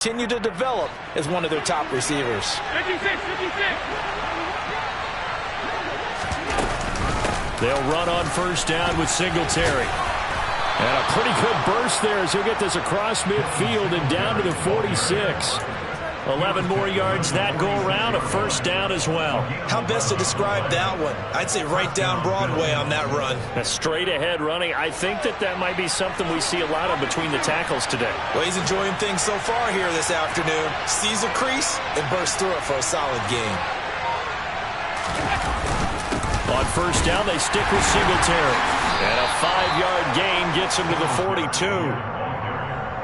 continue to develop as one of their top receivers. 56. They'll run on first down with Singletary. And a pretty good burst there as he'll get this across midfield and down to the 46. 11 more yards that go around, a first down as well. How best to describe that one? I'd say right down Broadway on that run. A straight ahead running. I think that might be something we see a lot of between the tackles today. Well, he's enjoying things so far here this afternoon. Sees a crease and bursts through it for a solid gain. On first down, they stick with Singletary. And a 5-yard gain gets him to the 42.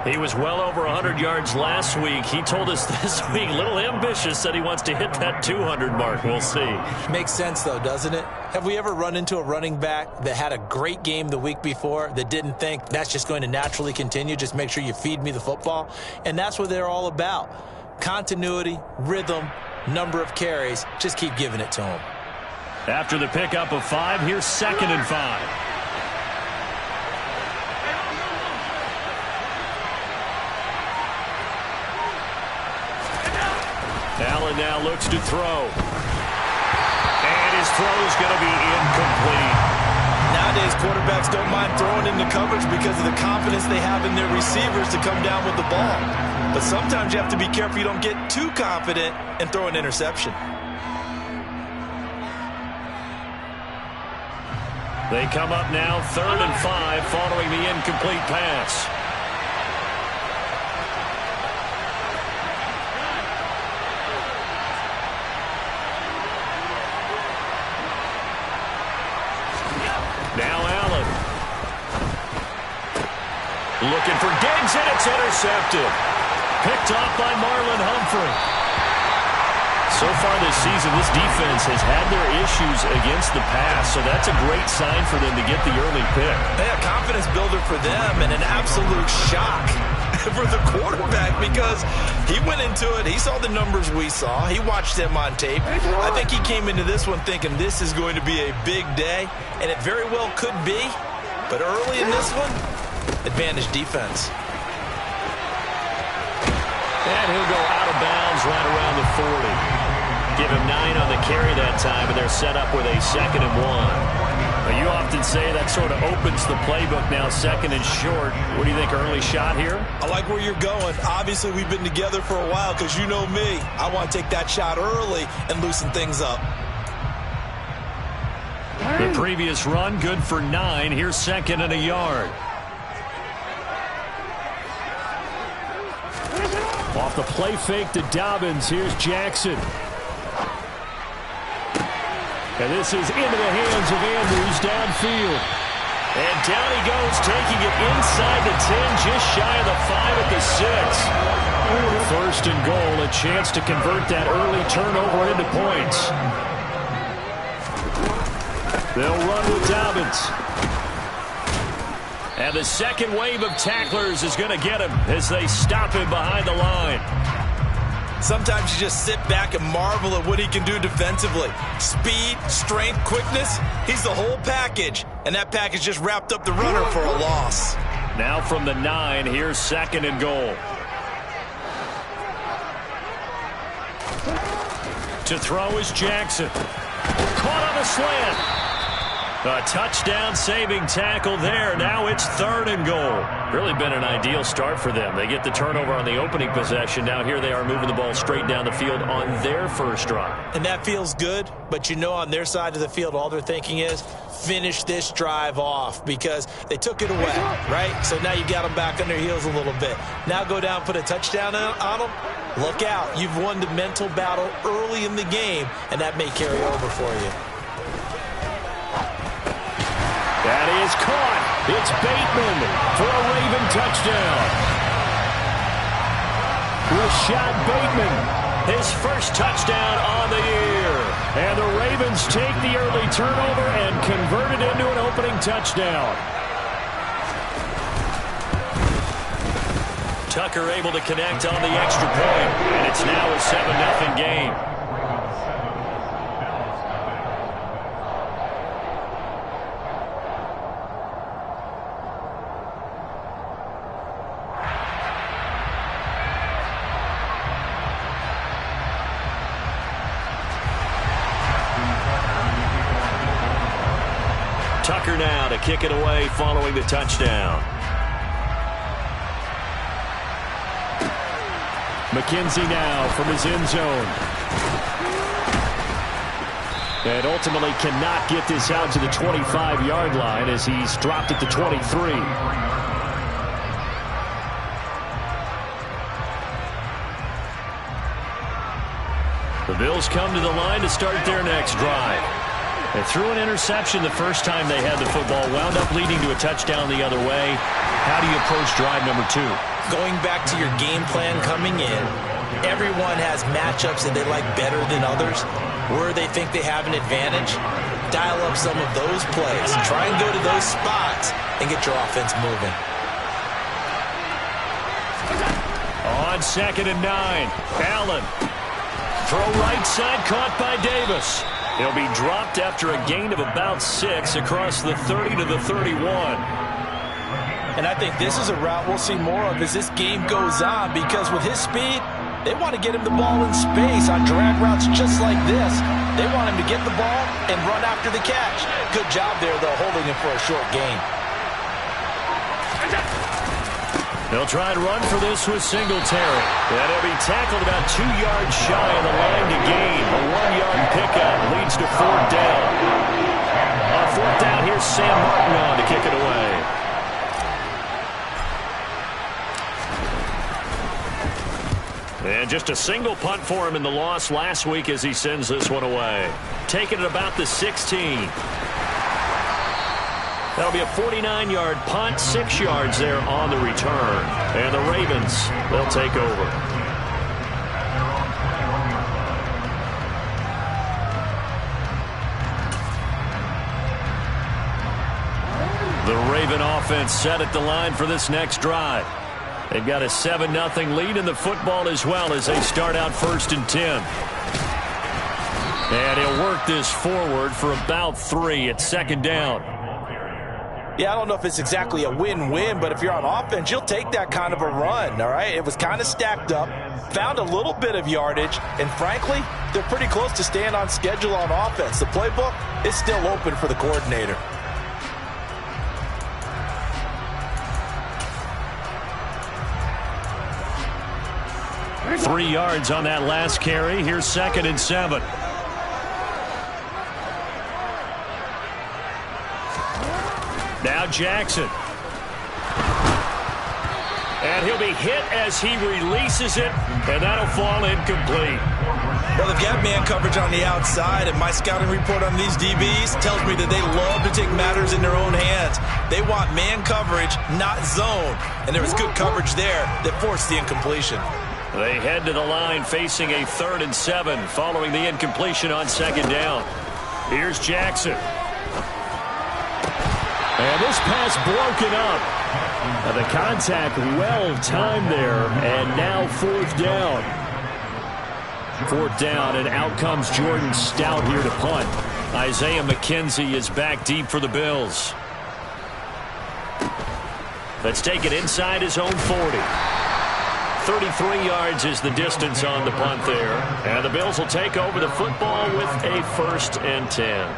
He was well over 100 yards last week. He told us this week, a little ambitious, said he wants to hit that 200 mark. We'll see. Makes sense, though, doesn't it? Have we ever run into a running back that had a great game the week before that didn't think that's just going to naturally continue? Just make sure you feed me the football. And that's what they're all about. Continuity, rhythm, number of carries. Just keep giving it to him. After the pickup of 5, here's 2nd and 5. Allen now looks to throw. And his throw is going to be incomplete. Nowadays, quarterbacks don't mind throwing into coverage because of the confidence they have in their receivers to come down with the ball. But sometimes you have to be careful you don't get too confident and throw an interception. They come up now 3rd and 5 following the incomplete pass. Now Allen. Looking for Diggs, and it's intercepted. Picked off by Marlon Humphrey. So far this season, this defense has had their issues against the pass, so that's a great sign for them to get the early pick. Yeah, confidence builder for them and an absolute shock for the quarterback because he went into it. He saw the numbers we saw. He watched them on tape. I think he came into this one thinking this is going to be a big day, and it very well could be. But early in this one, advantage defense. And he'll go out of bounds right around the 40. Give him 9 on the carry that time, and they're set up with a 2nd and 1. Now, you often say that sort of opens the playbook now, 2nd and short. What do you think, early shot here? I like where you're going. Obviously, we've been together for a while because you know me. I want to take that shot early and loosen things up. The previous run, good for 9. Here's 2nd and a yard. Off the play fake to Dobbins. Here's Jackson. And this is into the hands of Andrews downfield. And down he goes, taking it inside the 10, just shy of the 5 at the 6. 1st and goal, a chance to convert that early turnover into points. They'll run with Dobbins. And the second wave of tacklers is going to get him as they stop him behind the line. Sometimes you just sit back and marvel at what he can do defensively. Speed, strength, quickness, he's the whole package. And that package just wrapped up the runner for a loss. Now from the 9, here's 2nd and goal. To throw is Jackson. Caught on the slant. A touchdown-saving tackle there. Now it's 3rd and goal. Really been an ideal start for them. They get the turnover on the opening possession. Now here they are moving the ball straight down the field on their first drive. And that feels good, but you know on their side of the field, all they're thinking is finish this drive off because they took it away, right? So now you got them back on their heels a little bit. Now go down, put a touchdown on them. Look out. You've won the mental battle early in the game, and that may carry over for you. That is caught. It's Bateman for a Raven touchdown. Rashad Bateman, his first touchdown on the year. And the Ravens take the early turnover and convert it into an opening touchdown. Tucker able to connect on the extra point, and it's now a 7-0 game. Tucker now to kick it away following the touchdown. McKenzie now from his end zone. And ultimately cannot get this out to the 25-yard line as he's dropped at the 23. The Bills come to the line to start their next drive. They threw an interception the first time they had the football, wound up leading to a touchdown the other way. How do you approach drive number 2? Going back to your game plan coming in, everyone has matchups that they like better than others, where they think they have an advantage. Dial up some of those plays. Try and go to those spots and get your offense moving. On 2nd and 9, Allen. Throw right side, caught by Davis. He'll be dropped after a gain of about 6 across the 30 to the 31. And I think this is a route we'll see more of as this game goes on, because with his speed, they want to get him the ball in space on drag routes just like this. They want him to get the ball and run after the catch. Good job there, though, holding him for a short gain. They'll try and run for this with Singletary. And he'll be tackled about 2 yards shy of the line to gain. A 1-yard pickup leads to 4th down. On 4th down, here's Sam Martin on to kick it away. And just a single punt for him in the loss last week as he sends this one away. Taking it about the 16. That'll be a 49-yard punt, 6 yards there on the return. And the Ravens, they'll take over. The Raven offense set at the line for this next drive. They've got a 7-0 lead in the football as well as they start out 1st and 10. And he'll work this forward for about 3 at 2nd down. Yeah, I don't know if it's exactly a win-win, but if you're on offense, you'll take that kind of a run, all right? It was kind of stacked up, found a little bit of yardage, and frankly, they're pretty close to staying on schedule on offense. The playbook is still open for the coordinator. Three yards on that last carry. Here's 2nd and 7. Now Jackson. And he'll be hit as he releases it, and that'll fall incomplete. Well, they've got man coverage on the outside, and my scouting report on these DBs tells me that they love to take matters in their own hands. They want man coverage, not zone, and there was good coverage there that forced the incompletion. They head to the line facing a 3rd and 7 following the incompletion on 2nd down. Here's Jackson. And this pass broken up. The contact well timed there, and now 4th down. 4th down, and out comes Jordan Stout here to punt. Isaiah McKenzie is back deep for the Bills. Let's take it inside his own 40. 33 yards is the distance on the punt there. And the Bills will take over the football with a 1st and 10.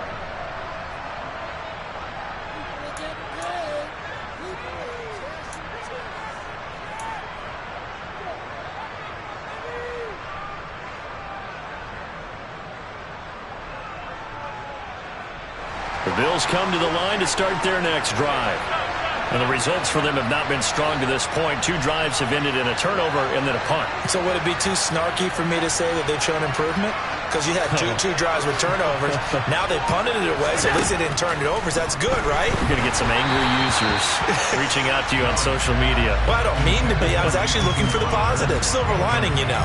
The Bills come to the line to start their next drive. And the results for them have not been strong to this point. 2 drives have ended in a turnover and then a punt. So would it be too snarky for me to say that they've shown improvement? Because you had two drives with turnovers. Now they punted it away, so at least they didn't turn it over. So that's good, right? You're going to get some angry users reaching out to you on social media. Well, I don't mean to be. I was actually looking for the positive. Silver lining, you know.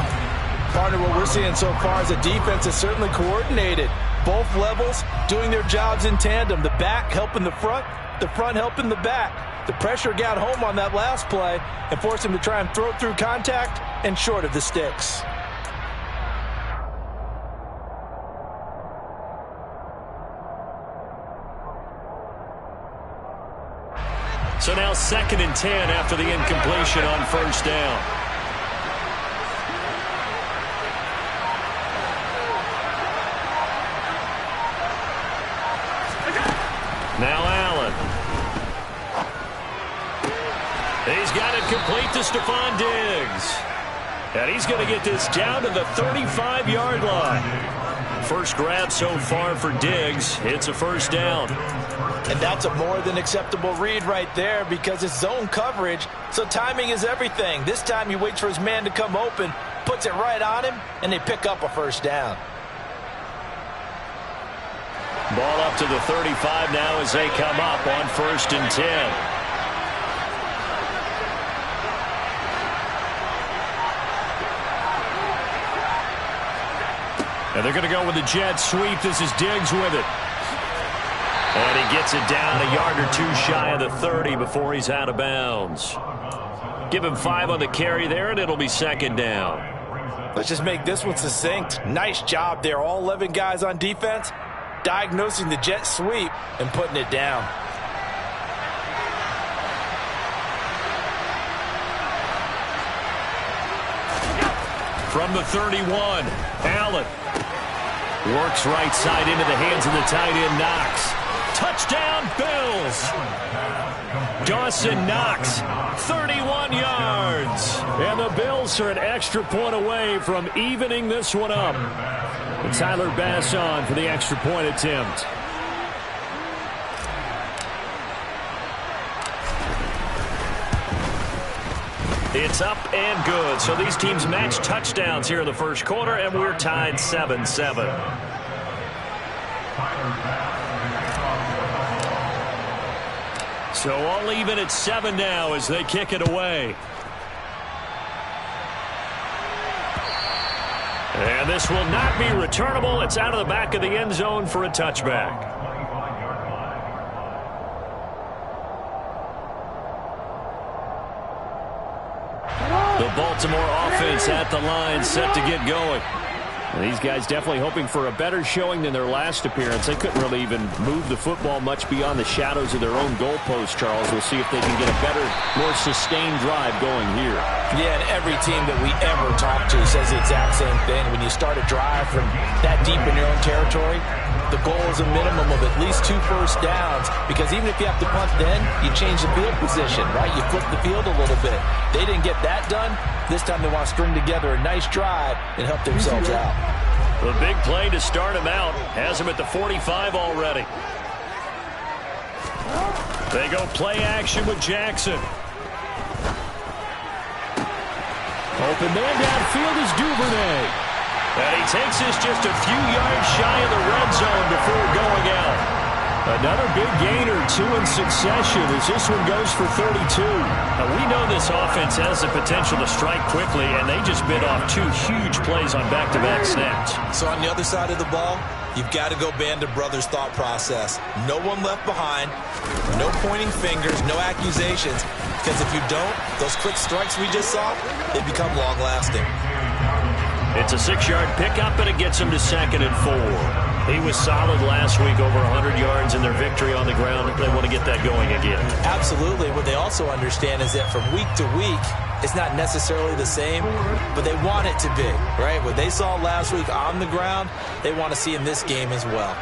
Partner, what we're seeing so far is the defense is certainly coordinated. Both levels doing their jobs in tandem. The back helping the front helping the back. The pressure got home on that last play and forced him to try and throw it through contact and short of the sticks. So now 2nd and 10 after the incompletion on 1st down. Now Stefon Diggs. And he's going to get this down to the 35-yard line. First grab so far for Diggs. It's a first down. And that's a more than acceptable read right there because it's zone coverage, so timing is everything. This time he waits for his man to come open, puts it right on him, and they pick up a first down. Ball up to the 35 now as they come up on 1st and 10. And they're going to go with the jet sweep. This is Diggs with it. And he gets it down a yard or two shy of the 30 before he's out of bounds. Give him 5 on the carry there, and it'll be 2nd down. Let's just make this one succinct. Nice job there. All 11 guys on defense diagnosing the jet sweep and putting it down. From the 31, Allen works right side into the hands of the tight end, Knox. Touchdown, Bills. Dawson Knox, 31 yards. And the Bills are an extra point away from evening this one up. And Tyler Bass on for the extra point attempt. It's up and good. So these teams match touchdowns here in the first quarter, and we're tied 7-7. So all even at 7 now as they kick it away. And this will not be returnable. It's out of the back of the end zone for a touchback. The Baltimore offense at the line, set to get going. And these guys definitely hoping for a better showing than their last appearance. They couldn't really even move the football much beyond the shadows of their own goalpost, Charles. We'll see if they can get a better, more sustained drive going here. Yeah, and every team that we ever talk to says the exact same thing. When you start a drive from that deep in your own territory, the goal is a minimum of at least 2 first downs, because even if you have to punt then, you change the field position, right? You flip the field a little bit. They didn't get that done. This time they want to string together a nice drive and help themselves out. The big play to start him out has him at the 45 already. They go play action with Jackson. Open man downfield is Duvernay. And he takes this just a few yards shy of the red zone before going out. Another big gain or 2 in succession as this one goes for 32. Now we know this offense has the potential to strike quickly, and they just bit off 2 huge plays on back-to-back snaps. So on the other side of the ball, you've got to go Band of Brothers thought process. No one left behind, no pointing fingers, no accusations, because if you don't, those quick strikes we just saw, they become long-lasting. It's a 6-yard pickup, and it gets him to 2nd and 4. He was solid last week, over 100 yards in their victory on the ground. They want to get that going again. Absolutely. What they also understand is that from week to week, it's not necessarily the same, but they want it to be, right? What they saw last week on the ground, they want to see in this game as well.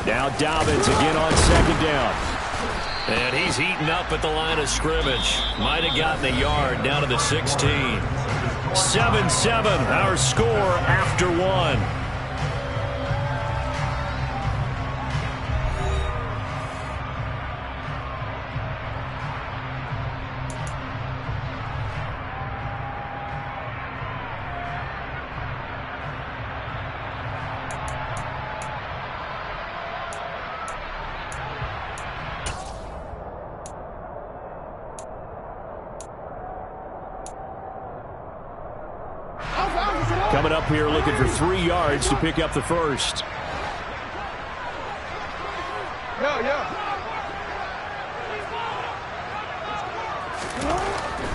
Now Dobbins again on 2nd down. And he's heating up at the line of scrimmage. Might have gotten a yard down to the 16. 7-7, our score after 1. Coming up here looking for 3 yards to pick up the first.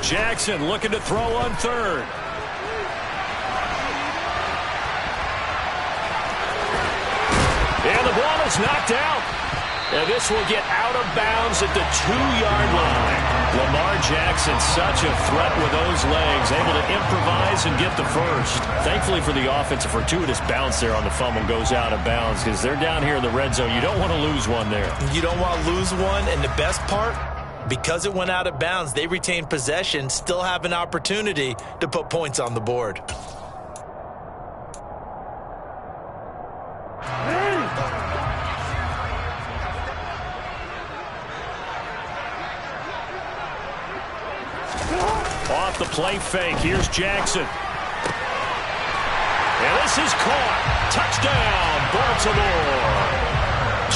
Jackson looking to throw on 3rd. And the ball is knocked out. And this will get out of bounds at the 2-yard line. Lamar Jackson, such a threat with those legs, able to improvise and get the first. Thankfully for the offense, a fortuitous bounce there on the fumble goes out of bounds because they're down here in the red zone. You don't want to lose one there. You don't want to lose one, and the best part, Because it went out of bounds, they retained possession, still have an opportunity to put points on the board. Off the play fake, here's Jackson. And this is caught. Touchdown, Baltimore.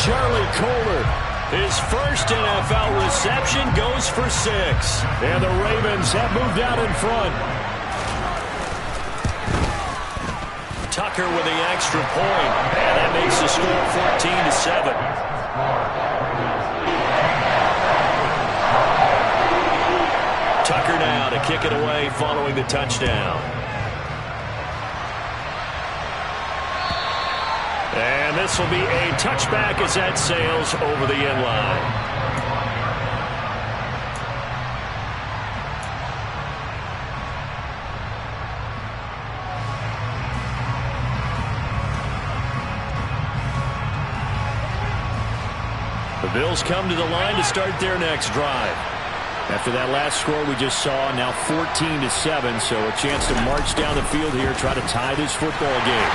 Charlie Kolar, his first NFL reception, goes for 6. And the Ravens have moved out in front. Tucker with the extra point. And that makes the score 14-7. Tucker now to kick it away following the touchdown. And this will be a touchback as that sails over the end line. The Bills come to the line to start their next drive. After that last score we just saw, now 14-7, so a chance to march down the field here, try to tie this football game.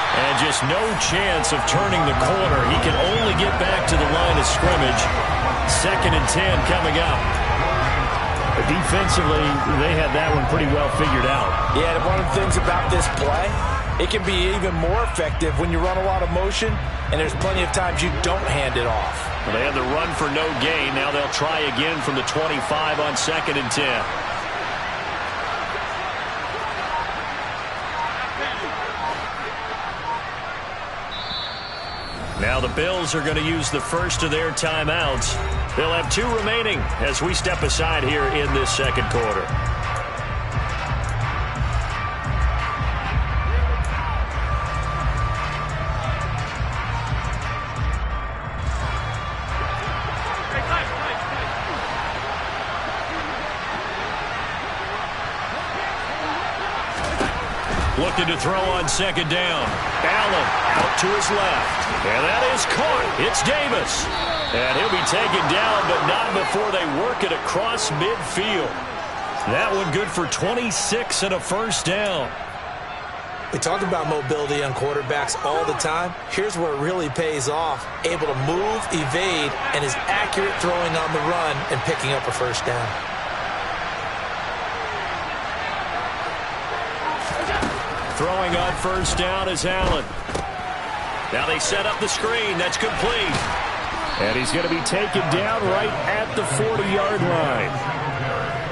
And just no chance of turning the corner. He can only get back to the line of scrimmage. 2nd and 10 coming up. Defensively, they had that one pretty well figured out. Yeah, and one of the things about this play, it can be even more effective when you run a lot of motion, and there's plenty of times you don't hand it off. Well, they had the run for no gain. Now they'll try again from the 25 on 2nd and 10. Now the Bills are going to use the first of their timeouts. They'll have 2 remaining as we step aside here in this second quarter. Looking to throw on 2nd down. Allen out to his left. And that is caught. It's Davis. And he'll be taken down, but not before they work it across midfield. That one good for 26 and a first down. We talk about mobility on quarterbacks all the time. Here's where it really pays off. Able to move, evade, and is accurate throwing on the run and picking up a first down. Throwing on first down is Allen. Now they set up the screen. That's complete. And he's going to be taken down right at the 40-yard line.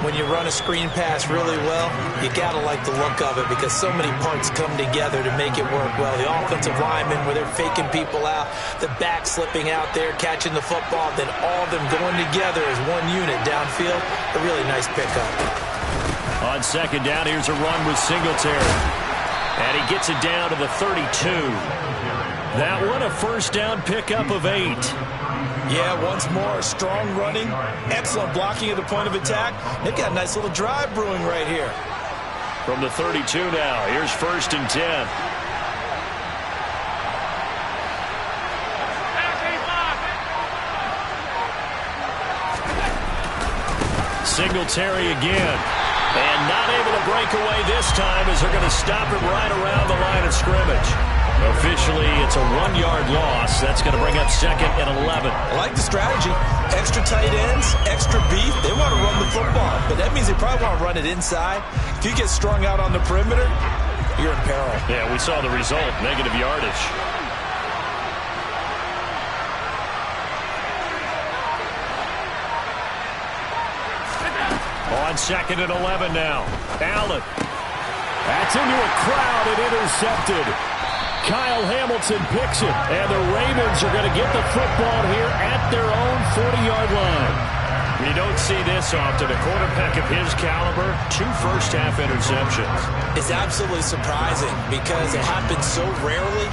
When you run a screen pass really well, you got to like the look of it because so many parts come together to make it work well. The offensive linemen, where they're faking people out, the back slipping out there, catching the football, then all of them going together as one unit downfield. A really nice pickup. On 2nd down, here's a run with Singletary. And he gets it down to the 32. That one a first down pickup of 8. Yeah, once more, strong running, excellent blocking at the point of attack. They've got a nice little drive brewing right here. From the 32 now, here's 1st and 10. Singletary again. And not able to break away this time as they're going to stop him right around the line of scrimmage. Officially, it's a 1-yard loss. That's going to bring up 2nd and 11. I like the strategy. Extra tight ends, extra beef. They want to run the football, but that means they probably want to run it inside. If you get strung out on the perimeter, you're in peril. Yeah, we saw the result, negative yardage. On 2nd and 11 now. Allen. That's into a crowd and intercepted. Kyle Hamilton picks it, and the Ravens are going to get the football here at their own 40-yard line. You don't see this often. A quarterback of his caliber, 2 first-half interceptions. It's absolutely surprising because it happens so rarely.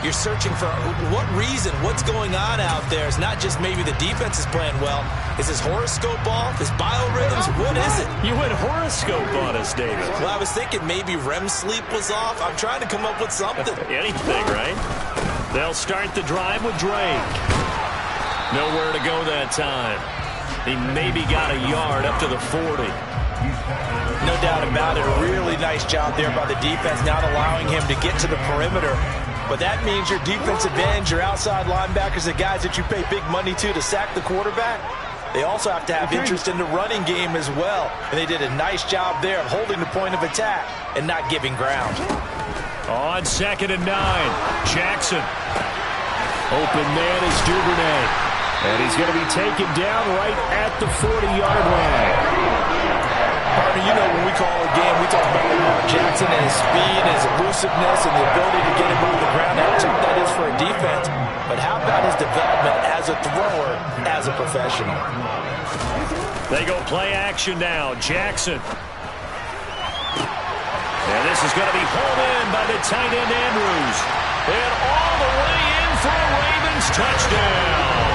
You're searching for what reason, what's going on out there. It's not just maybe the defense is playing well. Is his horoscope off? His biorhythms? What is it? You went horoscope on us, David. Well, I was thinking maybe REM sleep was off. I'm trying to come up with something. Anything, right? They'll start the drive with Drake. Nowhere to go that time. He maybe got a yard up to the 40. No doubt about it. A really nice job there by the defense, not allowing him to get to the perimeter. But that means your defensive ends, your outside linebackers, the guys that you pay big money to sack the quarterback, they also have to have interest in the running game as well. And they did a nice job there of holding the point of attack and not giving ground. On 2nd and 9, Jackson. Open man is Duvernay. And he's going to be taken down right at the 40-yard line. Partner, you know when we call a game, we talk about Lamar Jackson and his speed, his elusiveness, and the ability to get him over the ground. How tough that is for a defense. But how about his development as a thrower, as a professional? They go play action now. Jackson. And this is going to be hauled in by the tight end Andrews. And all the way in for a Ravens touchdown.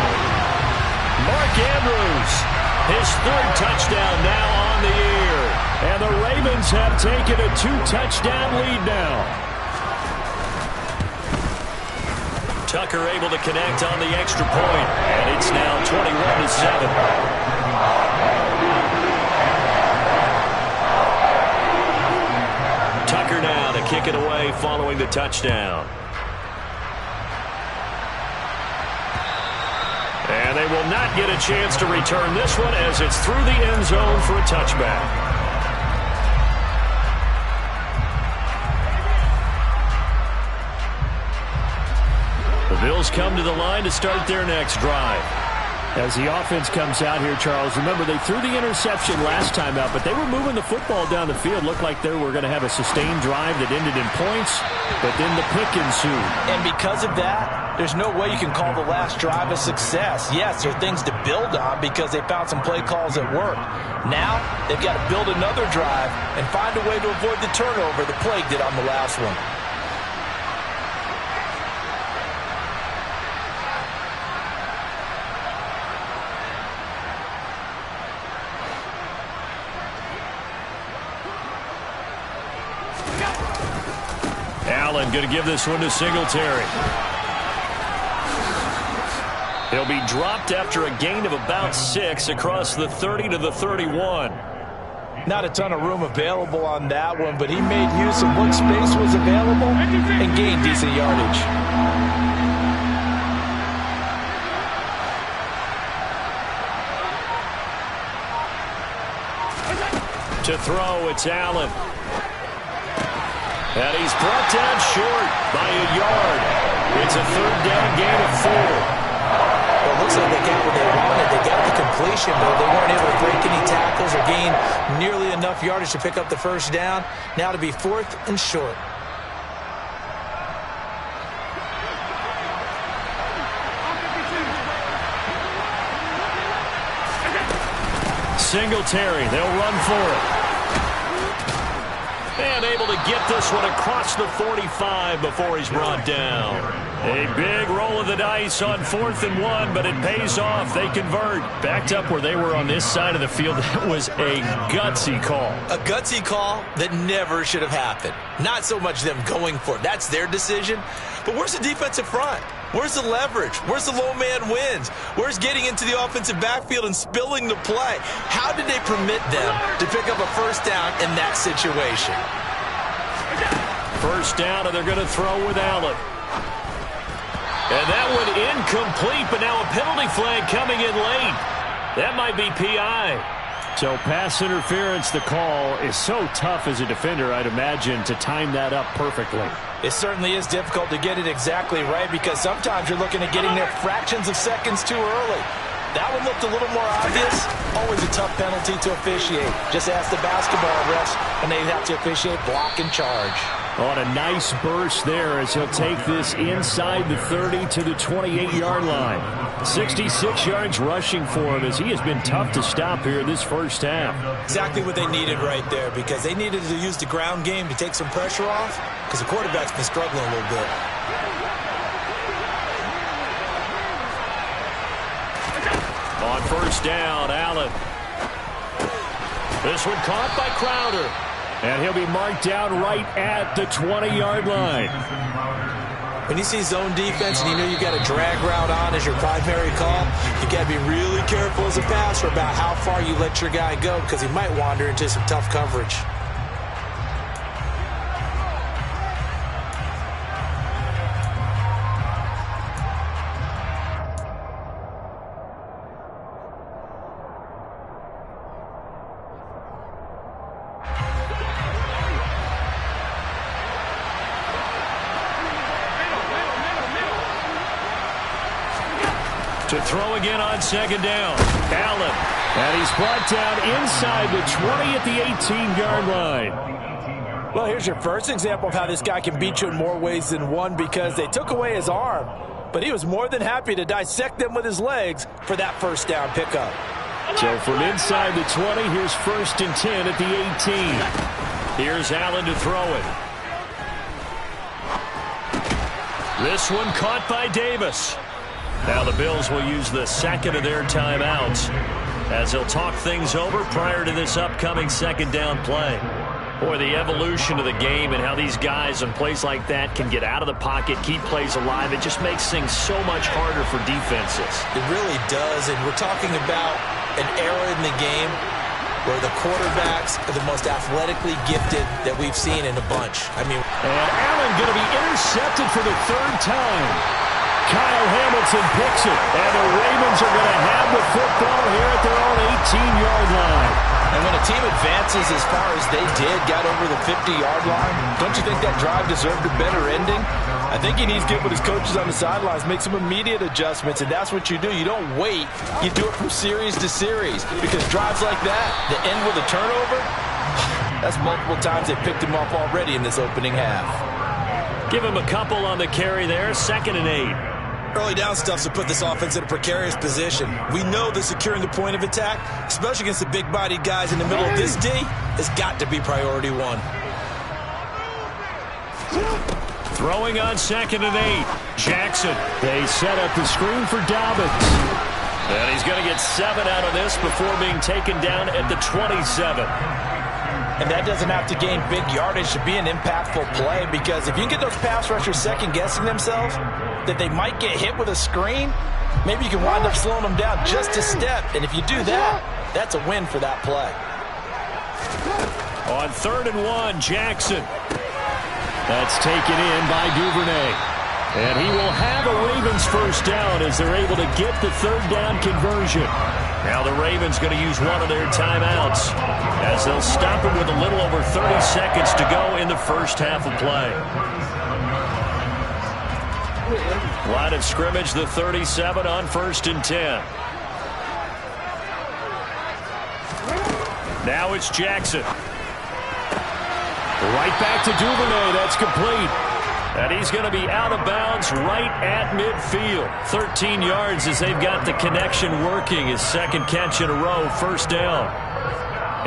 Mark Andrews, his 3rd touchdown now on the year. And the Ravens have taken a 2-touchdown lead now. Tucker able to connect on the extra point. And it's now 21-7. Tucker now to kick it away following the touchdown. And they will not get a chance to return this one as it's through the end zone for a touchback. The Bills come to the line to start their next drive. As the offense comes out here, Charles, remember they threw the interception last time out, but they were moving the football down the field. Looked like they were going to have a sustained drive that ended in points, but then the pick ensued. And because of that, there's no way you can call the last drive a success. Yes, there are things to build on because they found some play calls that worked. Now, they've got to build another drive and find a way to avoid the turnover the plague did on the last one. Allen going to give this one to Singletary. He'll be dropped after a gain of about 6 across the 30 to the 31. Not a ton of room available on that one, but he made use of what space was available and gained decent yardage. To throw, it's Allen. And he's brought down short by a yard. It's a 3rd down gain of 4. Well, it looks like they got what they wanted. They got the completion, but they weren't able to break any tackles or gain nearly enough yardage to pick up the 1st down. Now to be 4th and short. Singletary, they'll run for it. And able to get this one across the 45 before he's brought down. A big roll of the dice on 4th and 1, but it pays off. They convert. Backed up where they were on this side of the field. That was a gutsy call. A gutsy call that never should have happened. Not so much them going for it. That's their decision. But where's the defensive front? Where's the leverage? Where's the low man wins? Where's getting into the offensive backfield and spilling the play? How did they permit them to pick up a 1st down in that situation? 1st down, and they're going to throw with Allen. And that one incomplete, but now a penalty flag coming in late. That might be PI. So pass interference, the call is so tough as a defender, I'd imagine, to time that up perfectly. It certainly is difficult to get it exactly right because sometimes you're looking at getting there fractions of seconds too early. That one looked a little more obvious. Always a tough penalty to officiate. Just ask the basketball refs when they have to officiate block and charge. On a nice burst there as he'll take this inside the 30 to the 28-yard line. 66 yards rushing for him as he has been tough to stop here this 1st half. Exactly what they needed right there because they needed to use the ground game to take some pressure off because the quarterback's been struggling a little bit. On 1st down, Allen. This one caught by Crowder. And he'll be marked down right at the 20-yard line. when you see zone defense and you know you got a drag route on as your primary call, you got to be really careful as a passer about how far you let your guy go because he might wander into some tough coverage. To throw again on second down. Allen. And he's brought down inside the 20 at the 18-yard line. Well, here's your first example of how this guy can beat you in more ways than one because they took away his arm, but he was more than happy to dissect them with his legs for that first down pickup. So from inside the 20, here's 1st and 10 at the 18. Here's Allen to throw it. This one caught by Davis. Now the Bills will use the second of their timeouts as they'll talk things over prior to this upcoming second down play. Boy, the evolution of the game and how these guys in plays like that can get out of the pocket, keep plays alive, it just makes things so much harder for defenses. It really does, and we're talking about an era in the game where the quarterbacks are the most athletically gifted that we've seen in a bunch. I mean, and Allen going to be intercepted for the 3rd time. Kyle Hamilton picks it, and the Ravens are going to have the football here at their own 18-yard line. And when a team advances as far as they did, got over the 50-yard line, don't you think that drive deserved a better ending? I think he needs to get with his coaches on the sidelines, make some immediate adjustments, and that's what you do. You don't wait. You do it from series to series because drives like that, that end with a turnover, that's multiple times they picked him up already in this opening half. Give him a couple on the carry there, 2nd and 8. Early down stuff to put this offense in a precarious position. We know that securing the point of attack, especially against the big-bodied guys in the middle of this D, has got to be priority one. Throwing on 2nd and 8. Jackson. They set up the screen for Dobbins. And he's going to get 7 out of this before being taken down at the 27. And that doesn't have to gain big yardage to be an impactful play because if you can get those pass rushers second-guessing themselves that they might get hit with a screen, maybe you can wind up slowing them down just a step. And if you do that, that's a win for that play. On 3rd and 1, Jackson. That's taken in by Duvernay. And he will have a Ravens first down as they're able to get the 3rd down conversion. Now the Ravens going to use one of their timeouts as they'll stop him with a little over 30 seconds to go in the first half of play. Line of scrimmage, the 37 on 1st and 10. Now it's Jackson. Right back to Duvernay. That's complete. And he's going to be out of bounds right at midfield. 13 yards as they've got the connection working. His 2nd catch in a row, 1st down.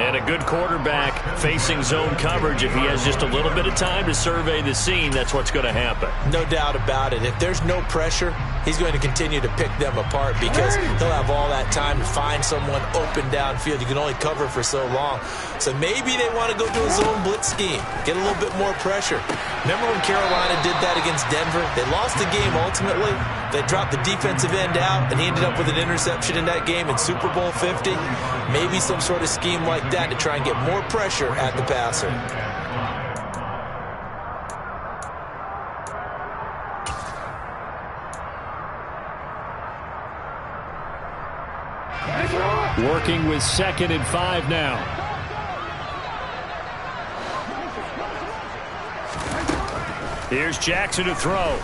And a good quarterback facing zone coverage. If he has just a little bit of time to survey the scene, that's what's going to happen. No doubt about it. If there's no pressure, he's going to continue to pick them apart because he'll have all that time to find someone open downfield. You can only cover for so long. So maybe they want to go to a zone blitz scheme, get a little bit more pressure. Remember when Carolina did that against Denver? They lost the game ultimately. They dropped the defensive end out, and he ended up with an interception in that game in Super Bowl 50. Maybe some sort of scheme like that to try and get more pressure at the passer. Working with 2nd and 5 now. Here's Jackson to throw.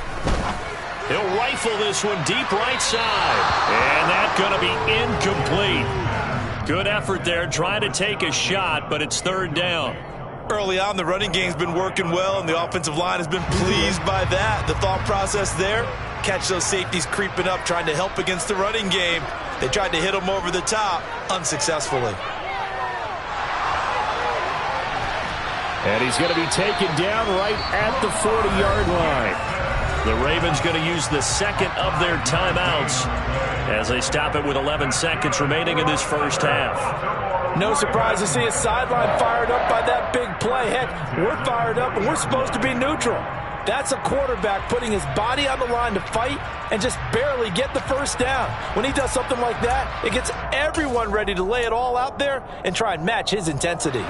He'll rifle this one deep right side. And that's going to be incomplete. Good effort there, trying to take a shot, but it's 3rd down. Early on, the running game's been working well, and the offensive line has been pleased by that. The thought process there, catch those safeties creeping up, trying to help against the running game. They tried to hit them over the top, unsuccessfully. And he's going to be taken down right at the 40-yard line. The Ravens going to use the 2nd of their timeouts as they stop it with 11 seconds remaining in this first half. No surprise to see a sideline fired up by that big play. Heck, we're fired up, and we're supposed to be neutral. That's a quarterback putting his body on the line to fight and just barely get the first down. When he does something like that, it gets everyone ready to lay it all out there and try and match his intensity.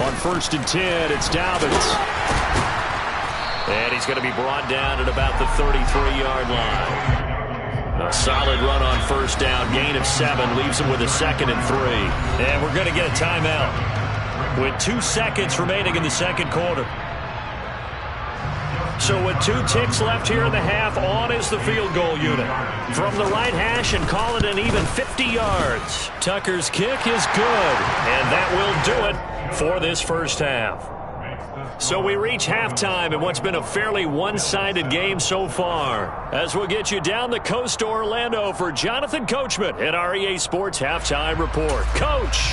On 1st and 10, it's Dobbins. And he's going to be brought down at about the 33-yard line. A solid run on 1st down. Gain of 7 leaves him with a 2nd and 3. And we're going to get a timeout with 2 seconds remaining in the second quarter. So with 2 ticks left here in the half, on is the field goal unit. From the right hash and call it an even 50 yards. Tucker's kick is good. And that will do it for this first half. So we reach halftime in what's been a fairly one-sided game so far. As we'll get you down the coast to Orlando for Jonathan Coachman at our EA Sports Halftime Report. Coach!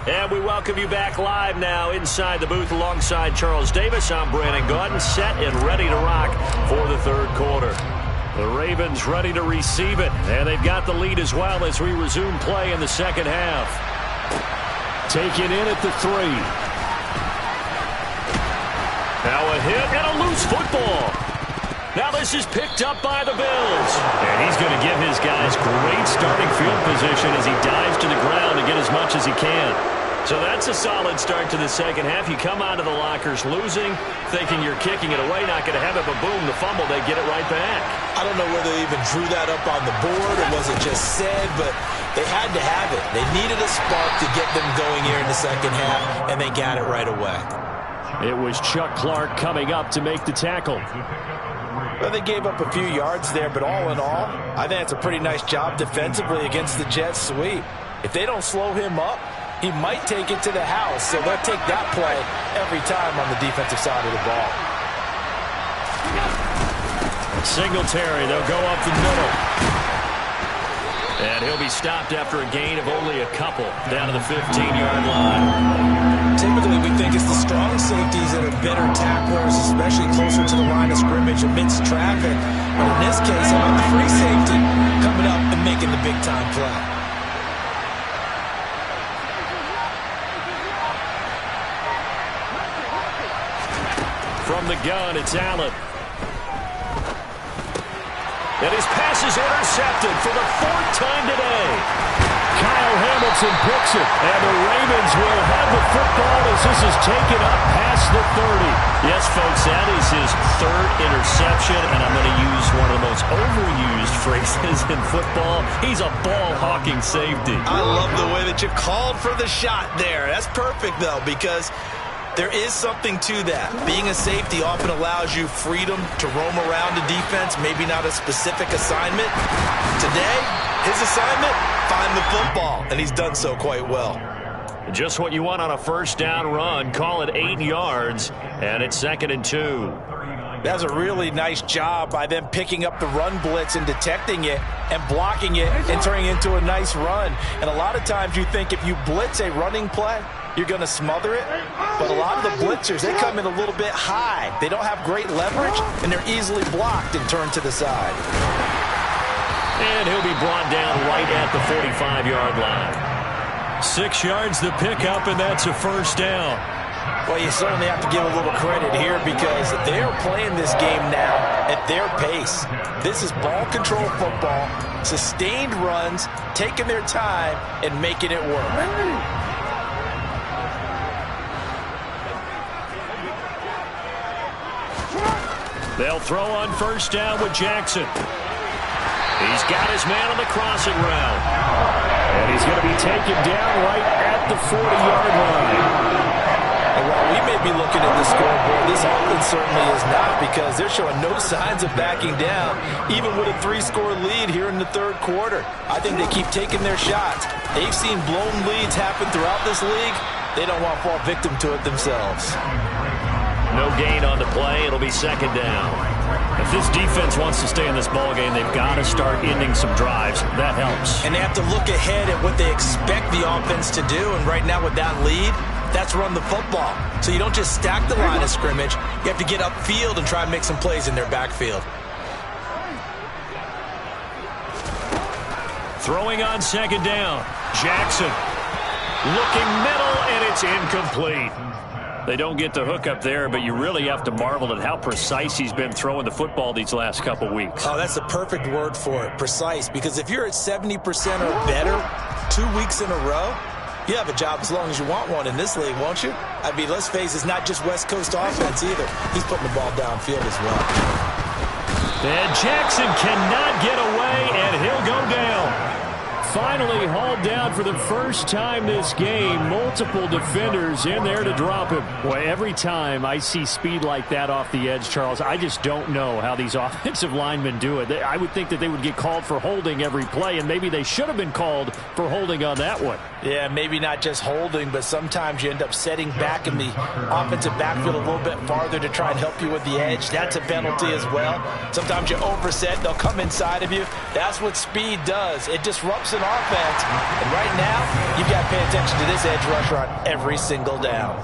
And we welcome you back live now inside the booth alongside Charles Davis. I'm Brandon Gaudin, set and ready to rock for the third quarter. The Ravens ready to receive it, and they've got the lead as well as we resume play in the second half. Taken in at the 3. Now a hit and a loose football. Now this is picked up by the Bills. And he's going to give his guys great starting field position as he dives to the ground to get as much as he can. So that's a solid start to the second half. You come out of the lockers losing, thinking you're kicking it away, not going to have it, but boom, the fumble, they get it right back. I don't know whether they even drew that up on the board or was it just said, but they had to have it. They needed a spark to get them going here in the second half, and they got it right away. It was Chuck Clark coming up to make the tackle. Well, they gave up a few yards there, but all in all, I think it's a pretty nice job defensively against the Jets sweep. If they don't slow him up, he might take it to the house, so they'll take that play every time on the defensive side of the ball. Singletary, they'll go up the middle. And he'll be stopped after a gain of only a couple down to the 15-yard line. Typically, we think it's the strong safeties that are better tacklers, especially closer to the line of scrimmage amidst traffic. But in this case, how about the free safety coming up and making the big-time play? From the gun, it's Allen. And his pass is intercepted for the 4th time today. Kyle Hamilton picks it, and the Ravens will have the football as this is taken up past the 30. Yes, folks, that is his 3rd interception, and I'm going to use one of the most overused phrases in football. He's a ball-hawking safety. I love the way that you called for the shot there. That's perfect, though, because there is something to that. Being a safety often allows you freedom to roam around the defense, maybe not a specific assignment. Today, his assignment, find the football, and he's done so quite well. Just what you want on a first down run. Call it 8 yards, and it's 2nd and 2. That's a really nice job by them picking up the run blitz and detecting it and blocking it and turning it into a nice run. And a lot of times you think if you blitz a running play, you're going to smother it. But a lot of the blitzers, they come in a little bit high. They don't have great leverage, and they're easily blocked and turned to the side. And he'll be brought down right at the 45-yard line. 6 yards the pickup, and that's a first down. Well, you certainly have to give a little credit here because they're playing this game now at their pace. This is ball control football, sustained runs, taking their time, and making it work. They'll throw on first down with Jackson. He's got his man on the crossing route. And he's going to be taken down right at the 40-yard line. And while we may be looking at the scoreboard, this offense certainly is not because they're showing no signs of backing down, even with a 3-score lead here in the third quarter. I think they keep taking their shots. They've seen blown leads happen throughout this league. They don't want to fall victim to it themselves. No gain on the play. It'll be 2nd down. If this defense wants to stay in this ballgame, they've got to start ending some drives. That helps. And they have to look ahead at what they expect the offense to do. And right now with that lead, that's run the football. So you don't just stack the line of scrimmage. You have to get upfield and try and make some plays in their backfield. Throwing on second down. Jackson looking middle, and it's incomplete. They don't get the hook up there, but you really have to marvel at how precise he's been throwing the football these last couple weeks. Oh, that's the perfect word for it, precise. Because if you're at 70% or better 2 weeks in a row, you have a job as long as you want one in this league, won't you? I mean, let's face it, it's not just West Coast offense either. He's putting the ball downfield as well. And Jackson cannot get away, and he'll go down. Finally hauled down for the first time this game. Multiple defenders in there to drop him. Boy, every time I see speed like that off the edge, Charles, I just don't know how these offensive linemen do it. I would think that they would get called for holding every play, and maybe they should have been called for holding on that one. Yeah, maybe not just holding, but sometimes you end up setting back in the offensive backfield a little bit farther to try and help you with the edge. That's a penalty as well. Sometimes you overset, they'll come inside of you. That's what speed does. It disrupts an offense. And right now, you've got to pay attention to this edge rusher on every single down.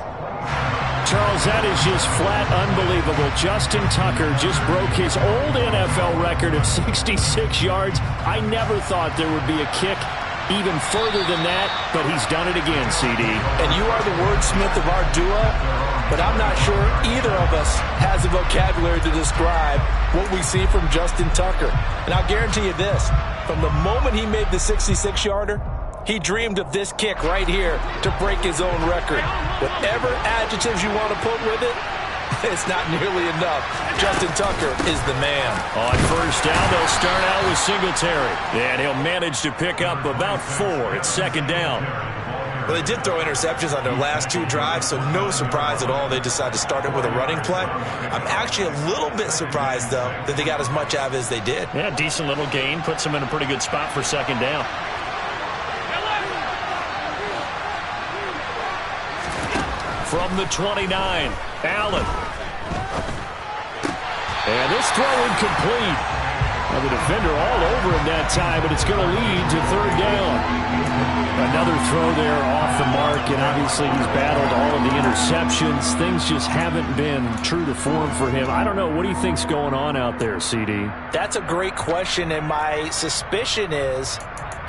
Charles, that is just flat unbelievable. Justin Tucker just broke his old NFL record of 66 yards. I never thought there would be a kick even further than that, but he's done it again, CD. And you are the wordsmith of our duo, but I'm not sure either of us has the vocabulary to describe what we see from Justin Tucker. And I'll guarantee you this, from the moment he made the 66-yarder, he dreamed of this kick right here to break his own record. Whatever adjectives you want to put with it, it's not nearly enough. Justin Tucker is the man. On first down, they'll start out with Singletary. And he'll manage to pick up about 4 at second down. Well, they did throw interceptions on their last 2 drives, so no surprise at all they decided to start it with a running play. I'm actually a little bit surprised, though, that they got as much out of it as they did. Yeah, decent little gain. Puts them in a pretty good spot for second down. From the 29, Allen. And this throw incomplete. Well, the defender all over him that time, but it's going to lead to third down. Another throw there off the mark, and obviously he's battled all of the interceptions. Things just haven't been true to form for him. I don't know. What do you think's going on out there, CD? That's a great question, and my suspicion is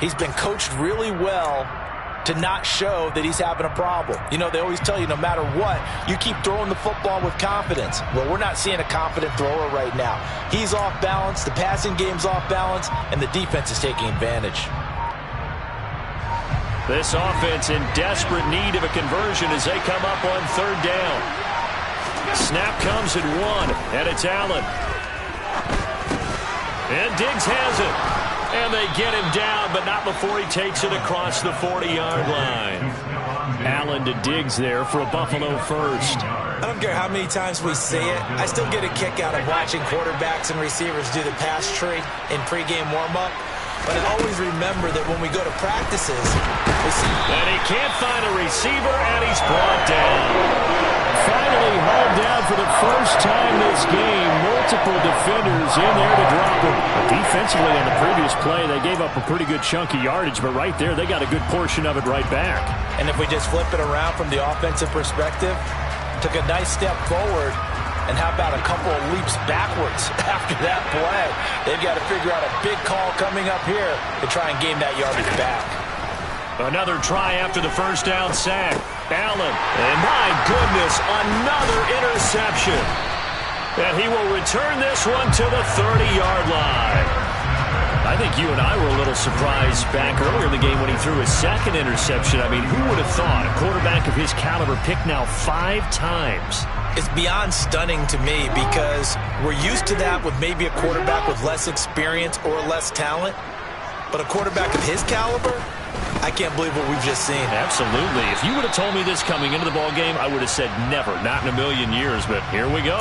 he's been coached really well to not show that he's having a problem. You know, they always tell you no matter what, you keep throwing the football with confidence. Well, we're not seeing a confident thrower right now. He's off balance, the passing game's off balance, and the defense is taking advantage. This offense in desperate need of a conversion as they come up on third down. Snap comes at 1, and it's Allen. And Diggs has it. And they get him down, but not before he takes it across the 40-yard line. Allen to Diggs there for a Buffalo first. I don't care how many times we say it, I still get a kick out of watching quarterbacks and receivers do the pass tree in pregame warm-up. But I always remember that when we go to practices, we see... And he can't find a receiver, and he's brought down. Finally hauled down for the first time this game. Multiple defenders in there to drop him. But defensively on the previous play, they gave up a pretty good chunk of yardage, but right there, they got a good portion of it right back. And if we just flip it around from the offensive perspective, took a nice step forward, and how about a couple of leaps backwards after that play? They've got to figure out a big call coming up here to try and gain that yardage back. Another try after the first down sack. Allen, and my goodness, another interception. And he will return this one to the 30-yard line. I think you and I were a little surprised back earlier in the game when he threw his second interception. I mean, who would have thought a quarterback of his caliber picked now 5 times? It's beyond stunning to me because we're used to that with maybe a quarterback with less experience or less talent. But a quarterback of his caliber, I can't believe what we've just seen. Absolutely. If you would have told me this coming into the ballgame, I would have said never, not in a million years, but here we go.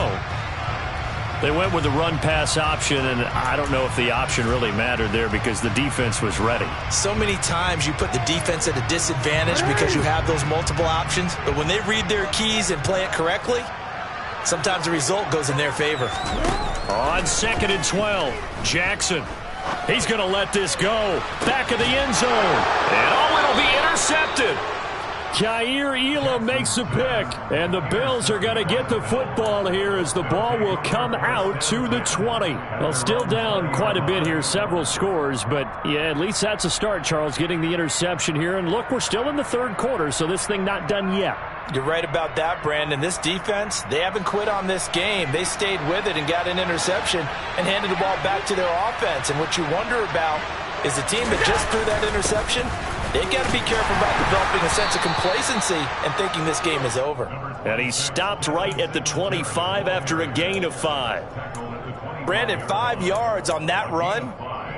They went with the run-pass option, and I don't know if the option really mattered there because the defense was ready. So many times you put the defense at a disadvantage because you have those multiple options, but when they read their keys and play it correctly, sometimes the result goes in their favor. On 2nd and 12, Jackson. He's going to let this go. Back of the end zone. And it'll be intercepted. Kaiir Elam makes a pick, and the Bills are going to get the football here as the ball will come out to the 20. Well, still down quite a bit here, several scores, but yeah, at least that's a start, Charles, getting the interception here. And look, we're still in the third quarter, so this thing not done yet. You're right about that, Brandon. This defense, they haven't quit on this game. They stayed with it and got an interception and handed the ball back to their offense. And what you wonder about is the team that just threw that interception, they got to be careful about developing a sense of complacency and thinking this game is over. And he stopped right at the 25 after a gain of 5. Brandon, 5 yards on that run.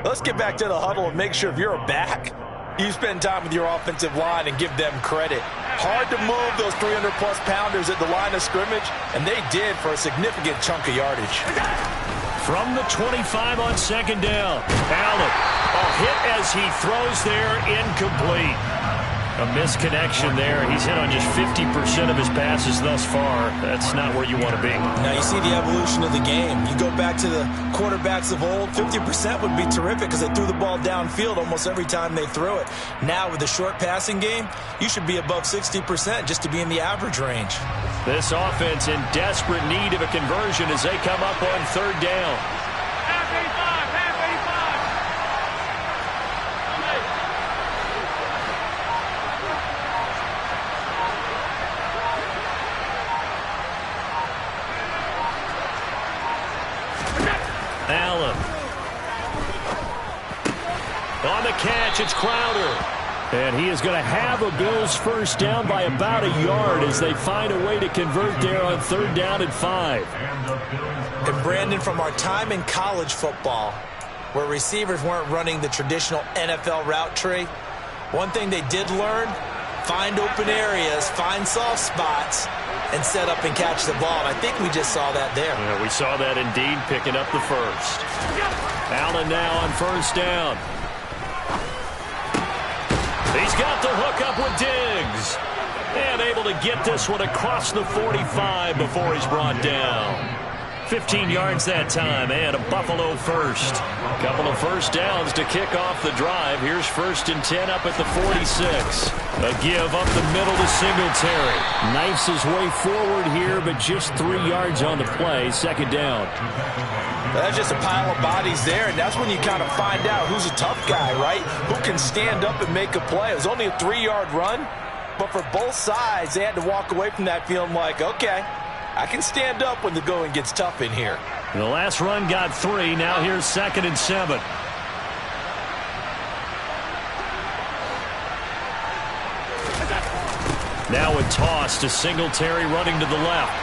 Let's get back to the huddle and make sure if you're a back, you spend time with your offensive line and give them credit. Hard to move those 300-plus pounders at the line of scrimmage, and they did for a significant chunk of yardage. From the 25 on 2nd down, Allen, a hit as he throws there, incomplete. A misconnection there. He's hit on just 50% of his passes thus far. That's not where you want to be. Now you see the evolution of the game. You go back to the quarterbacks of old, 50% would be terrific because they threw the ball downfield almost every time they threw it. Now with the short passing game, you should be above 60% just to be in the average range. This offense in desperate need of a conversion as they come up on 3rd down. Allen. On the catch, it's Crowder. And he is going to have a Bills first down by about a yard as they find a way to convert there on 3rd down and 5. And Brandon, from our time in college football, where receivers weren't running the traditional NFL route tree, one thing they did learn, find open areas, find soft spots, and set up and catch the ball. And I think we just saw that there. Yeah, we saw that indeed, picking up the first. Allen now on 1st down. He's got the hook up with Diggs. And able to get this one across the 45 before he's brought down. 15 yards that time, and a Buffalo first. Couple of first downs to kick off the drive. Here's 1st and 10 up at the 46. A give up the middle to Singletary. Knifes his way forward here, but just 3 yards on the play. 2nd down. That's just a pile of bodies there, and that's when you kind of find out who's a tough guy, right? Who can stand up and make a play. It was only a 3-yard run, but for both sides, they had to walk away from that feeling like, okay, I can stand up when the going gets tough in here. The last run got 3. Now here's 2nd and 7. Now a toss to Singletary running to the left.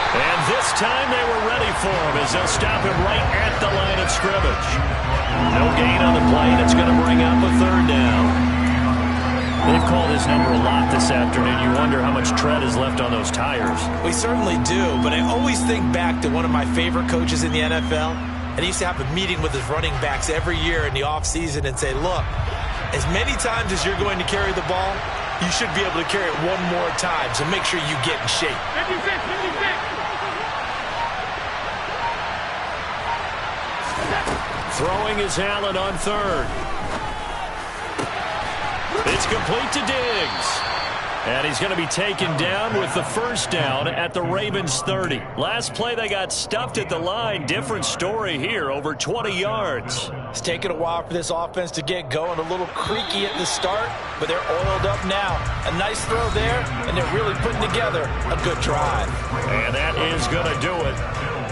And this time they were ready for him as they'll stop him right at the line of scrimmage. No gain on the play. That's going to bring up a 3rd down. They've called his number a lot this afternoon. You wonder how much tread is left on those tires. We certainly do, but I always think back to one of my favorite coaches in the NFL, and he used to have a meeting with his running backs every year in the offseason and say, look, as many times as you're going to carry the ball, you should be able to carry it one more time, so make sure you get in shape. 56. Throwing is Allen on 3rd. It's complete to Diggs. And he's going to be taken down with the first down at the Ravens 30. Last play they got stuffed at the line. Different story here, over 20 yards. It's taken a while for this offense to get going. A little creaky at the start, but they're oiled up now. A nice throw there, and they're really putting together a good drive. And that is going to do it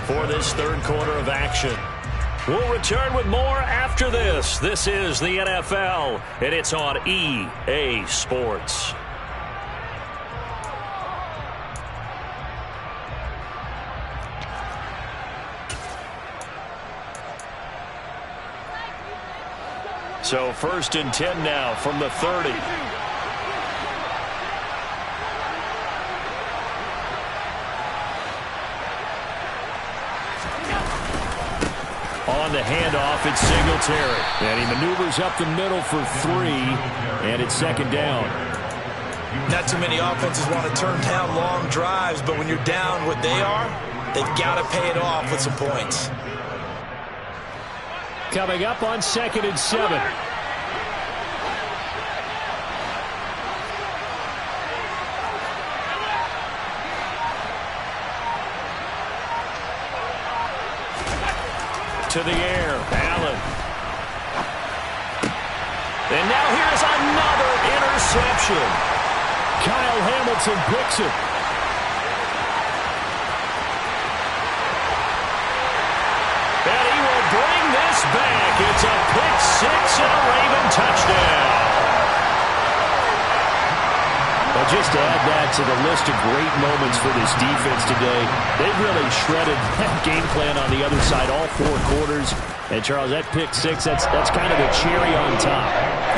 for this 3rd quarter of action. We'll return with more after this. This is the NFL, and it's on EA Sports. So 1st and 10 now from the 30. On the handoff, it's Singletary. And he maneuvers up the middle for 3, and it's 2nd down. Not too many offenses want to turn down long drives, but when you're down what they are, they've got to pay it off with some points. Coming up on 2nd and 7. To the air, Allen. And now here's another interception. Kyle Hamilton picks it. And he will bring this back. It's a pick six and a Raven touchdown. Well, just to add that to the list of great moments for this defense today, they really shredded that game plan on the other side all 4 quarters. And, Charles, that pick six, that's kind of the cherry on top.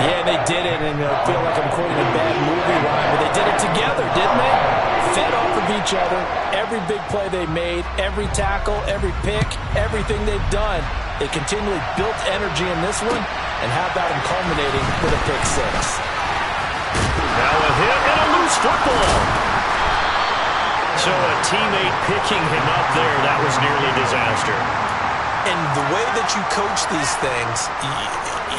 Yeah, they did it, and I feel like I'm quoting a bad movie line, but they did it together, didn't they? Fed off of each other, every big play they made, every tackle, every pick, everything they've done. They continually built energy in this one, and how about them culminating with a pick six? Now a hit and a loose football. So a teammate picking him up there, that was nearly a disaster. And the way that you coach these things,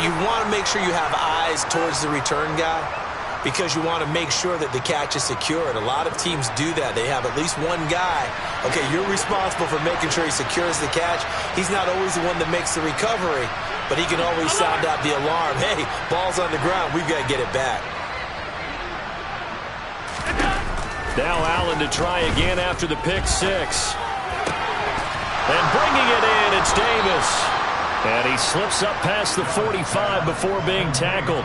you want to make sure you have eyes towards the return guy because you want to make sure that the catch is secured. A lot of teams do that. They have at least one guy. Okay, you're responsible for making sure he secures the catch. He's not always the one that makes the recovery, but he can always sound out the alarm. Hey, ball's on the ground. We've got to get it back. Now Allen to try again after the pick six. And bringing it in, it's Davis. And he slips up past the 45 before being tackled.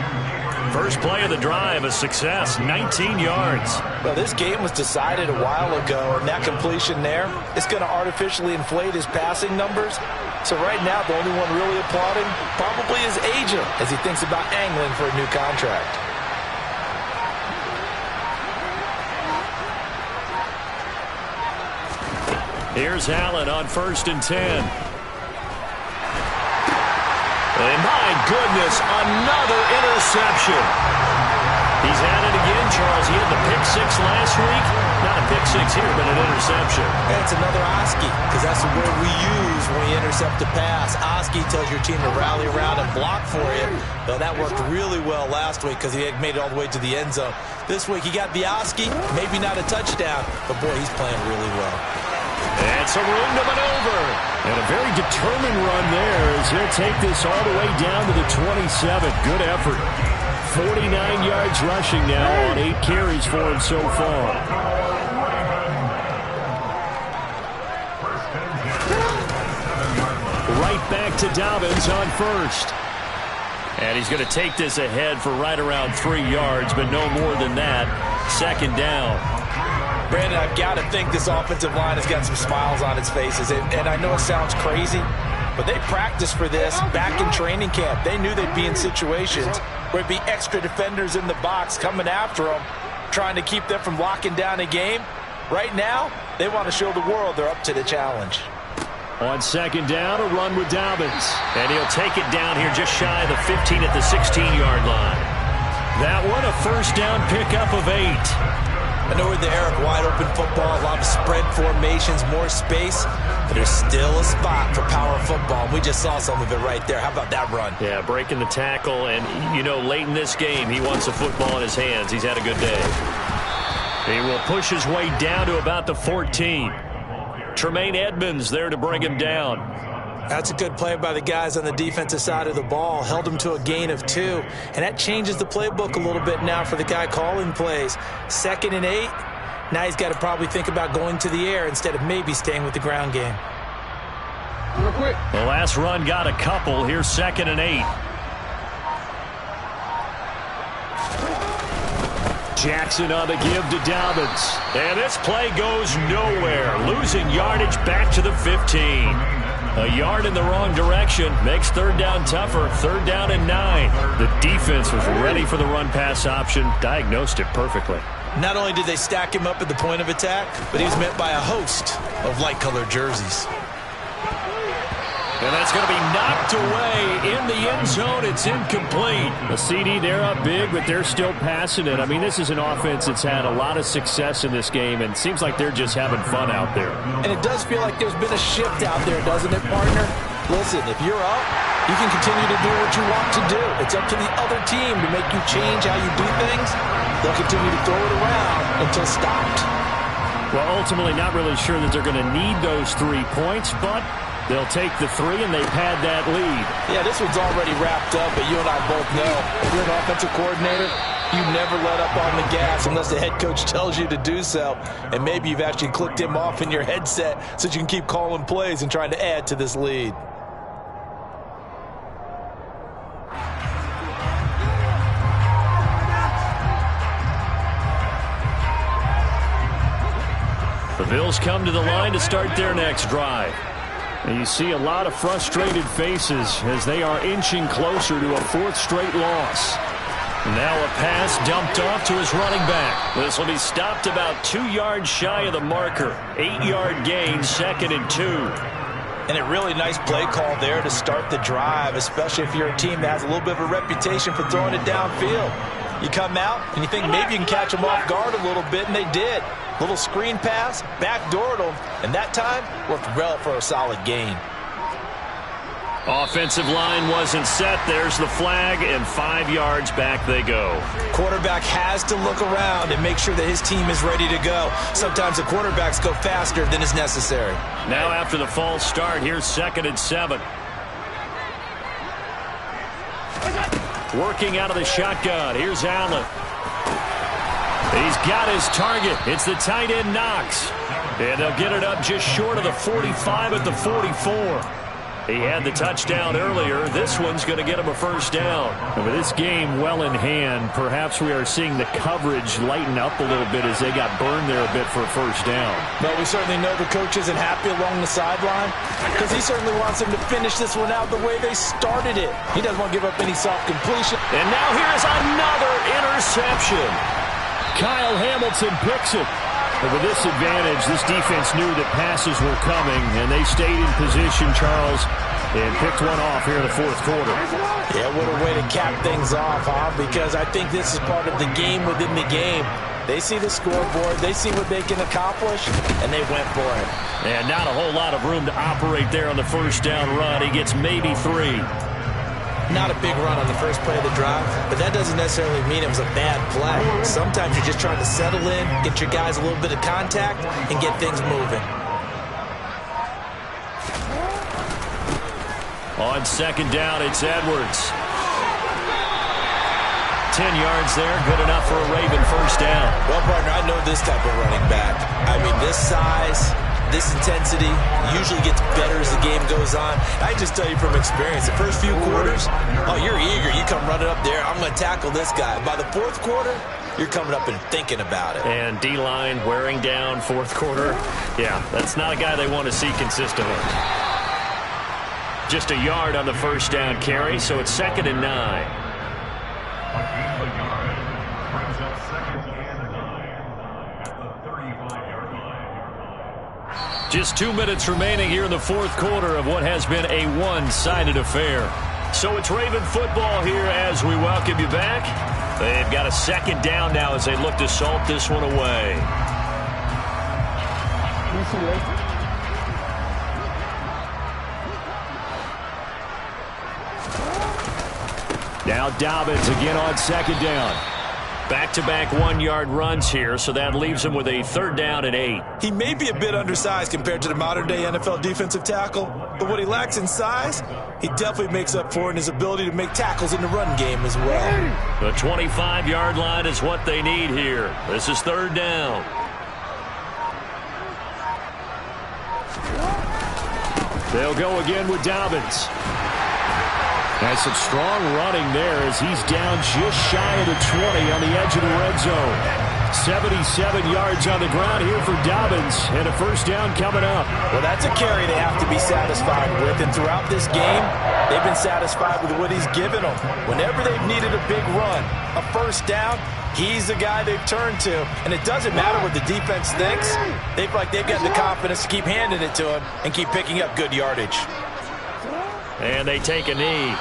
First play of the drive, a success, 19 yards. Well, this game was decided a while ago, and that completion there is going to artificially inflate his passing numbers. So right now, the only one really applauding probably is agent as he thinks about angling for a new contract. Here's Allen on 1st and 10. And my goodness, another interception. He's had it again, Charles. He had the pick six last week. Not a pick six here, but an interception. And it's another Oski, because that's the word we use when we intercept a pass. Oski tells your team to rally around and block for you. Well, that worked really well last week because he had made it all the way to the end zone. This week he got the Oski, maybe not a touchdown, but boy, he's playing really well. And some room to maneuver. And a very determined run there as he'll take this all the way down to the 27. Good effort. 49 yards rushing now on 8 carries for him so far. Right back to Dobbins on 1st. And he's going to take this ahead for right around 3 yards, but no more than that. 2nd down. Brandon, I've got to think this offensive line has got some smiles on its faces. And I know it sounds crazy, but they practiced for this back in training camp. They knew they'd be in situations where it'd be extra defenders in the box coming after them, trying to keep them from locking down a game. Right now, they want to show the world they're up to the challenge. On 2nd down, a run with Dobbins. And he'll take it down here just shy of the 15 at the 16-yard line. That one, a 1st down pickup of 8. I know we're in the era of wide-open football, a lot of spread formations, more space, but there's still a spot for power football. We just saw some of it right there. How about that run? Yeah, breaking the tackle, and, you know, late in this game, he wants the football in his hands. He's had a good day. He will push his way down to about the 14. Tremaine Edmonds there to bring him down. That's a good play by the guys on the defensive side of the ball. Held him to a gain of 2. And that changes the playbook a little bit now for the guy calling plays. 2nd and 8. Now he's got to probably think about going to the air instead of maybe staying with the ground game. Real quick. The last run got a couple. Here's 2nd and 8. Jackson on the give to Dobbins. And this play goes nowhere. Losing yardage back to the 15. A yard in the wrong direction makes 3rd down tougher. 3rd down and 9. The defense was ready for the run-pass option, diagnosed it perfectly. Not only did they stack him up at the point of attack, but he was met by a host of light-colored jerseys. And that's going to be knocked away in the end zone. It's incomplete. The CD, they're up big, but they're still passing it. I mean, this is an offense that's had a lot of success in this game, and it seems like they're just having fun out there. And it does feel like there's been a shift out there, doesn't it, partner? Listen, if you're up, you can continue to do what you want to do. It's up to the other team to make you change how you do things. They'll continue to throw it around until stopped. Well, ultimately, not really sure that they're going to need those 3 points, but they'll take the 3, and they've had that lead. Yeah, this one's already wrapped up, but you and I both know if you're an offensive coordinator, you never let up on the gas unless the head coach tells you to do so. And maybe you've actually clicked him off in your headset so you can keep calling plays and trying to add to this lead. The Bills come to the line to start their next drive. And you see a lot of frustrated faces as they are inching closer to a 4th straight loss. Now a pass dumped off to his running back. This will be stopped about 2 yards shy of the marker. 8-yard gain, 2nd and 2. And a really nice play call there to start the drive, especially if you're a team that has a little bit of a reputation for throwing it downfield. You come out and you think maybe you can catch them off guard a little bit, and they did. Little screen pass, backdoored them, and that time worked well for a solid gain. Offensive line wasn't set. There's the flag, and 5 yards back they go. Quarterback has to look around and make sure that his team is ready to go. Sometimes the quarterbacks go faster than is necessary. Now after the false start, here's 2nd and 7. Working out of the shotgun. Here's Allen. He's got his target. It's the tight end Knox. And they'll get it up just short of the 45 at the 44. He had the touchdown earlier. This one's going to get him a first down. And with this game well in hand, perhaps we are seeing the coverage lighten up a little bit as they got burned there a bit for a first down. But we certainly know the coach isn't happy along the sideline because he certainly wants them to finish this one out the way they started it. He doesn't want to give up any soft completion. And now here's another interception. Kyle Hamilton picks it. But with this advantage, this defense knew that passes were coming, and they stayed in position, Charles, and picked one off here in the 4th quarter. Yeah, what a way to cap things off, huh? Because I think this is part of the game within the game. They see the scoreboard, they see what they can accomplish, and they went for it. And not a whole lot of room to operate there on the first down run. He gets maybe 3. Not a big run on the first play of the drive, but that doesn't necessarily mean it was a bad play. Sometimes you're just trying to settle in, get your guys a little bit of contact, and get things moving. On 2nd down, it's Edwards. 10 yards there, good enough for a Raven first down. Well, partner, I know this type of running back. I mean, this size, this intensity usually gets better as the game goes on. I just tell you from experience, the first few quarters, oh, you're eager. You come running up there, I'm going to tackle this guy. By the 4th quarter, you're coming up and thinking about it. And D-line wearing down 4th quarter. Yeah, that's not a guy they want to see consistently. Just a yard on the first down carry, so it's 2nd and 9. Just 2 minutes remaining here in the 4th quarter of what has been a one-sided affair. So it's Raven football here as we welcome you back. They've got a 2nd down now as they look to salt this one away. Now Dobbins again on 2nd down. Back-to-back 1-yard runs here, so that leaves him with a 3rd down and 8. He may be a bit undersized compared to the modern-day NFL defensive tackle, but what he lacks in size, he definitely makes up for in his ability to make tackles in the run game as well. The 25-yard line is what they need here. This is 3rd down. They'll go again with Dobbins. Has some strong running there as he's down just shy of the 20 on the edge of the red zone. 77 yards on the ground here for Dobbins, and a first down coming up. Well, that's a carry they have to be satisfied with, and throughout this game, they've been satisfied with what he's given them. Whenever they've needed a big run, a first down, he's the guy they've turned to, and it doesn't matter what the defense thinks. They feel like they've got the confidence to keep handing it to him and keep picking up good yardage. And they take a knee.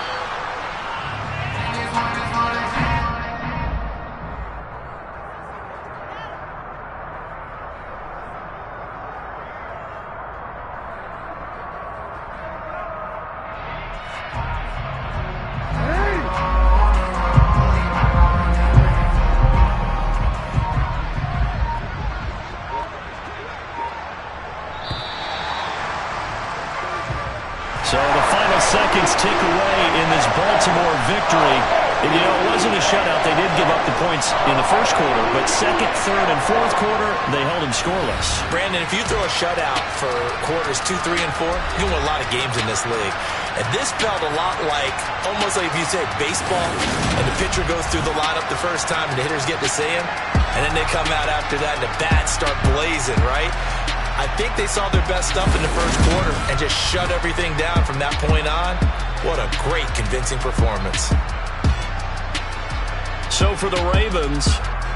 So the final seconds tick away in this Baltimore victory. And, you know, it wasn't a shutout. They did give up the points in the first quarter, but second, third, and fourth quarter, they held them scoreless. Brandon, if you throw a shutout for quarters 2, 3, and 4, you win a lot of games in this league. And this felt a lot like, almost like if you say baseball, and the pitcher goes through the lineup the first time, and the hitters get to see him, and then they come out after that, and the bats start blazing, right? I think they saw their best stuff in the first quarter and just shut everything down from that point on. What a great, convincing performance. So for the Ravens,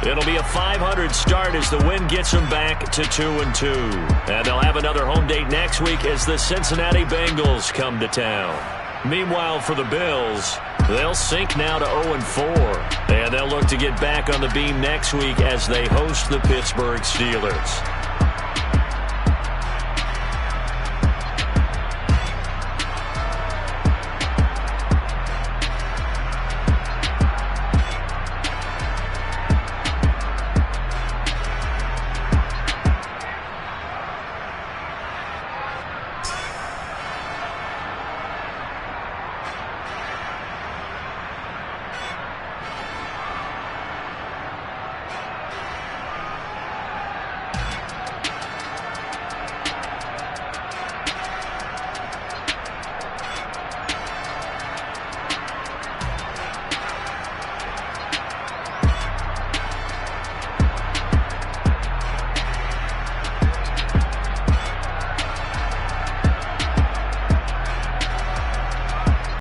it'll be a .500 start as the win gets them back to 2-2. And they'll have another home date next week as the Cincinnati Bengals come to town. Meanwhile, for the Bills, they'll sink now to 0-4. And they'll look to get back on the beam next week as they host the Pittsburgh Steelers.